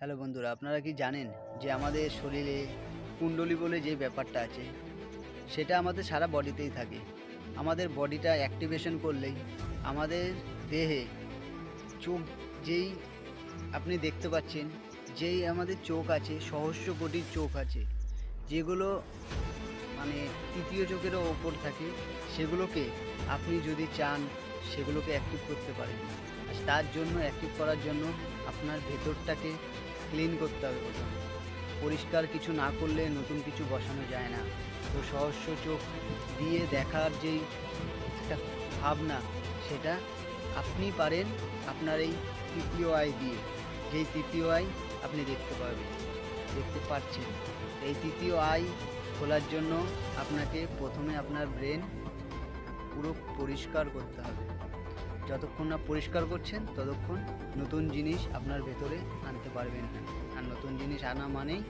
Hello বন্ধুরা, আপনারা কি জানেন যে আমাদের শরীরে কুণ্ডলী বলে যে ব্যাপারটা আছে সেটা আমাদের সারা বডিতেই থাকে। আমাদের বডিটা অ্যাক্টিভেশন করলেই আমাদের দেহে চোখ যেই আপনি দেখতে পাচ্ছেন, যেই আমাদের চোখ আছে সহস্র কোটির চোখ আছে, যেগুলো মানে তৃতীয় চোখেরও ওপর থাকে, সেগুলোকে আপনি যদি চান সেগুলোকে অ্যাক্টিভ করতে পারেন। আর তার জন্য অ্যাক্টিভ করার জন্য আপনার ভেতরটাকে ক্লিন করতে হবে প্রথমে। পরিষ্কার কিছু না করলে নতুন কিছু বসানো যায় না। তো সহস্র চোখ দিয়ে দেখার যেই একটা ভাবনা, সেটা আপনি পারেন আপনার এই তৃতীয় আই দিয়ে। যেই তৃতীয় আই আপনি দেখতে পাচ্ছেন। এই তৃতীয় আই খোলার জন্য আপনাকে প্রথমে আপনার ব্রেন পুরো পরিষ্কার করতে হবে। যতক্ষণ না পরিষ্কার করছেন ততক্ষণ নতুন জিনিস আপনার ভেতরে আনতে পারবেন না। আর নতুন জিনিস আনা মানেই